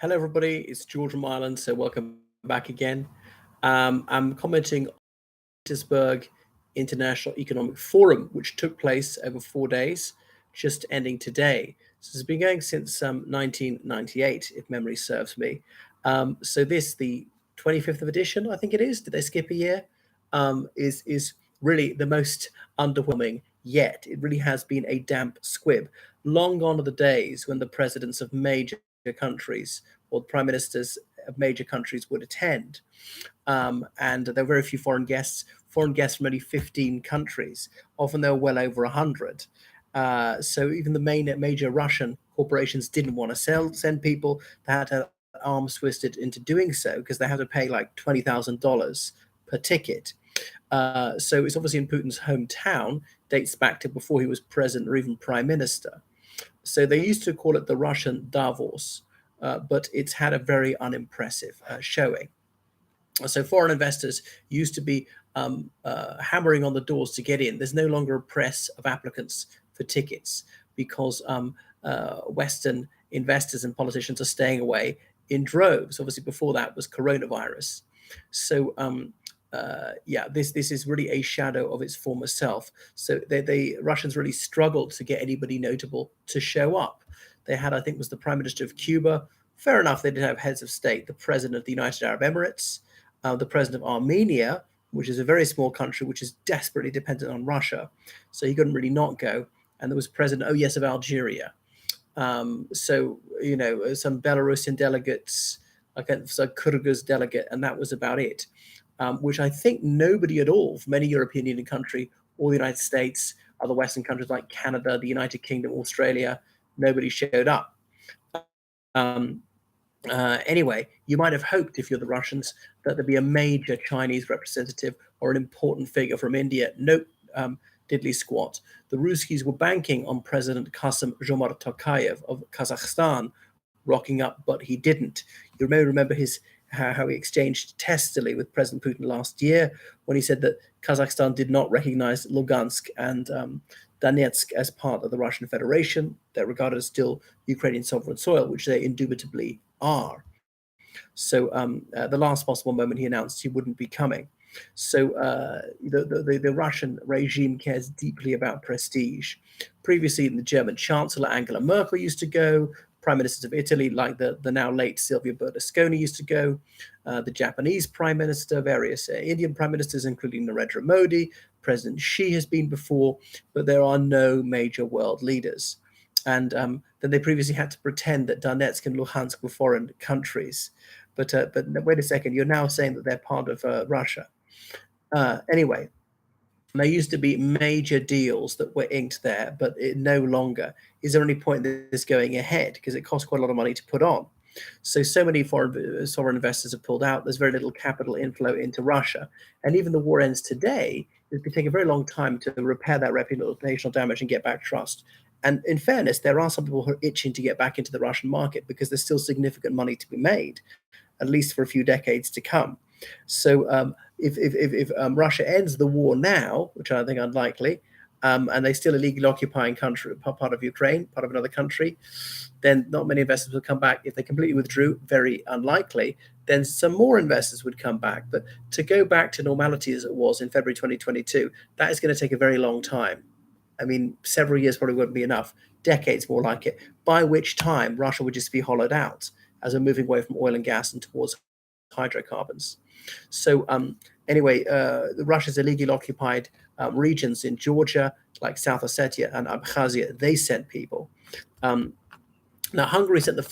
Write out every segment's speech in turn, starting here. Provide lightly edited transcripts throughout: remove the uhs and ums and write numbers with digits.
Hello, everybody. It's George from Ireland, so welcome back again. I'm commenting on Petersburg International Economic Forum, which took place over 4 days, just ending today. So it's been going since 1998, if memory serves me. So this, the 25th of edition, I think it is. Did they skip a year? Is really the most underwhelming yet. It really has been a damp squib. Long gone are the days when the presidents of major countries or prime ministers of major countries would attend. And there were very few foreign guests from only 15 countries. Often there were well over 100. So even the major Russian corporations didn't want to send people. They had to have arms twisted into doing so because they had to pay like $20,000 per ticket. So it's obviously in Putin's hometown, dates back to before he was president or even prime minister. So they used to call it the Russian Davos, but it's had a very unimpressive showing. So foreign investors used to be hammering on the doors to get in. There's no longer a press of applicants for tickets because Western investors and politicians are staying away in droves. Obviously, before that was coronavirus. So this is really a shadow of its former self. So the Russians really struggled to get anybody notable to show up. They had, I think, was the Prime Minister of Cuba. Fair enough, they did have heads of state. The President of the United Arab Emirates, the President of Armenia, which is a very small country which is desperately dependent on Russia. So he couldn't really not go. And there was President, oh yes, of Algeria. So, some Belarusian delegates, like a Kyrgyz delegate, and that was about it. Which I think nobody at all from any European Union country or the United States, other Western countries like Canada, the United Kingdom, Australia, nobody showed up. Anyway, you might have hoped, if you're the Russians, that there'd be a major Chinese representative or an important figure from India. Nope, diddly squat. The Ruskies were banking on President Kassym-Jomart Tokayev of Kazakhstan rocking up, but he didn't. You may remember how he exchanged testily with President Putin last year when he said that Kazakhstan did not recognize Lugansk and Donetsk as part of the Russian Federation. They're regarded as still Ukrainian sovereign soil, which they indubitably are. So the last possible moment he announced he wouldn't be coming. So the Russian regime cares deeply about prestige. Previously, the German Chancellor Angela Merkel used to go. Prime ministers of Italy, like the now late Silvio Berlusconi, used to go. The Japanese prime minister, various Indian prime ministers, including Narendra Modi, President Xi has been before, but there are no major world leaders. And then they previously had to pretend that Donetsk and Luhansk were foreign countries. But wait a second, you're now saying that they're part of Russia. Anyway, there used to be major deals that were inked there, but it no longer. Is there any point in this going ahead? Because it costs quite a lot of money to put on. So many sovereign investors have pulled out. There's very little capital inflow into Russia. And even the war ends today, it could take a very long time to repair that reputational damage and get back trust. And in fairness, there are some people who are itching to get back into the Russian market because there's still significant money to be made, at least for a few decades to come. So if Russia ends the war now, which I think unlikely, and they still illegally occupying country, part of Ukraine, part of another country, then not many investors will come back. If they completely withdrew, very unlikely, then some more investors would come back. But to go back to normality as it was in February 2022, that is going to take a very long time. I mean, several years probably wouldn't be enough, decades more like it, by which time Russia would just be hollowed out as we're moving away from oil and gas and towards hydrocarbons. So anyway, the Russia's illegally occupied regions in Georgia, like South Ossetia and Abkhazia, they sent people. Now, Hungary sent its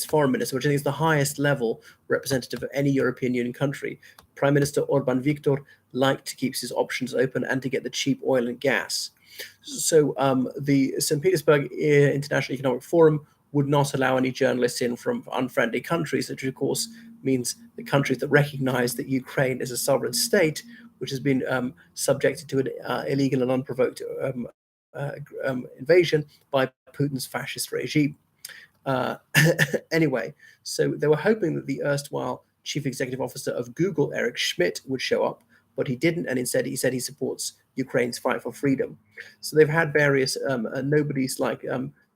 foreign minister, which I think is the highest level representative of any European Union country. Prime Minister Orban Viktor liked to keep his options open and to get the cheap oil and gas. So the St. Petersburg International Economic Forum would not allow any journalists in from unfriendly countries, which of course means the countries that recognize that Ukraine is a sovereign state, which has been subjected to an illegal and unprovoked invasion by Putin's fascist regime. Anyway, so they were hoping that the erstwhile chief executive officer of Google, Eric Schmidt, would show up, but he didn't, and instead he said he supports Ukraine's fight for freedom. So they've had various nobodies like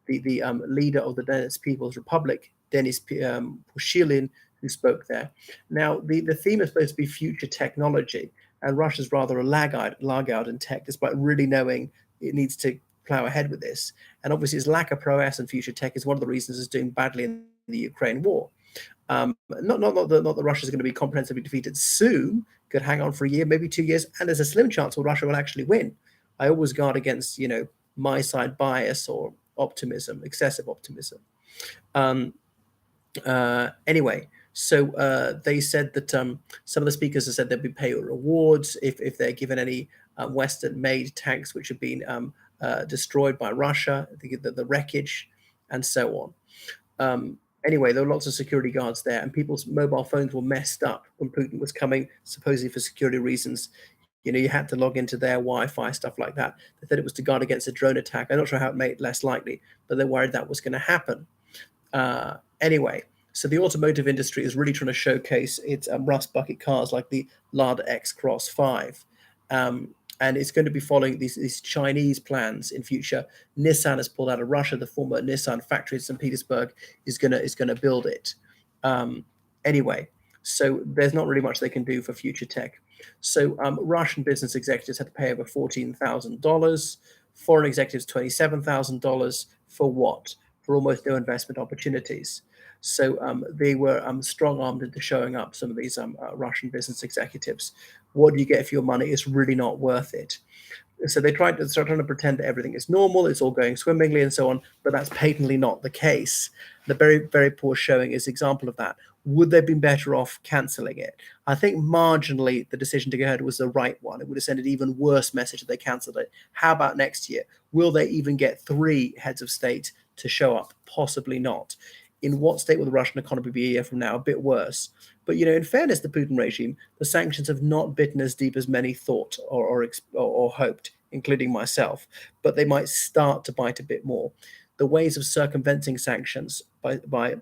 the leader of the Donetsk People's Republic, Denis Pushilin, who spoke there. Now, the theme is supposed to be future technology, and Russia's rather a lag out in tech, despite really knowing it needs to plow ahead with this. And obviously, its lack of prowess in future tech is one of the reasons it's doing badly in the Ukraine war. Not that Russia's going to be comprehensively defeated soon. Could hang on for a year, maybe 2 years, and there's a slim chance where Russia will actually win. I always guard against, my side bias or optimism, excessive optimism. Anyway, so they said that some of the speakers have said there'd be pay rewards if they're given any Western-made tanks which have been destroyed by Russia, the wreckage, and so on. Anyway, there were lots of security guards there, and people's mobile phones were messed up when Putin was coming, supposedly for security reasons. You had to log into their Wi-Fi, stuff like that. They said it was to guard against a drone attack. I'm not sure how it made it less likely, but they're worried that was going to happen. Anyway, so the automotive industry is really trying to showcase its rust bucket cars like the Lada X Cross 5. And it's going to be following these Chinese plans in future. Nissan has pulled out of Russia. The former Nissan factory in St. Petersburg is gonna build it. Anyway, so there's not really much they can do for future tech. So Russian business executives had to pay over $14,000. Foreign executives $27,000 for what? For almost no investment opportunities. So they were strong-armed into showing up, some of these Russian business executives. What do you get for your money? It's really not worth it. So they start trying to pretend that everything is normal, it's all going swimmingly and so on, but that's patently not the case. The very, very poor showing is an example of that. Would they have been better off cancelling it? I think marginally the decision to go ahead was the right one. It would have sent an even worse message if they cancelled it. How about next year? Will they even get 3 heads of state to show up? Possibly not. In what state will the Russian economy be a year from now? A bit worse. But, in fairness to the Putin regime, the sanctions have not bitten as deep as many thought or hoped, including myself. But they might start to bite a bit more. The ways of circumventing sanctions by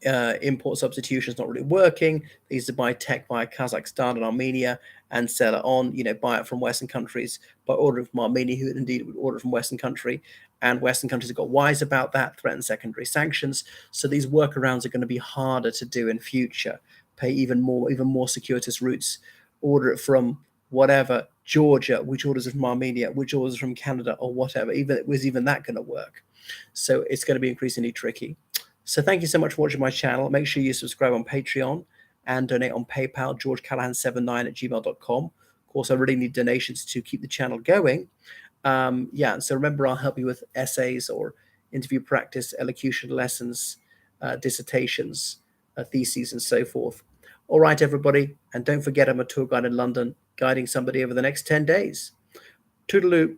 import substitution is not really working. They used to buy tech via Kazakhstan and Armenia and sell it on, buy it from Western countries by ordering from Armenia, who indeed would order from Western country. And Western countries have got wise about that, threatened secondary sanctions. So these workarounds are going to be harder to do in future. Pay even more circuitous routes, order it from whatever, Georgia, which orders it from Armenia, which orders from Canada or whatever. Was even that going to work? So it's going to be increasingly tricky. So thank you so much for watching my channel. Make sure you subscribe on Patreon and donate on PayPal, georgecallahan79@gmail.com. Of course, I really need donations to keep the channel going. So remember, I'll help you with essays or interview practice, elocution lessons, dissertations, theses, and so forth. All right, everybody. And don't forget, I'm a tour guide in London, guiding somebody over the next 10 days. Toodaloo.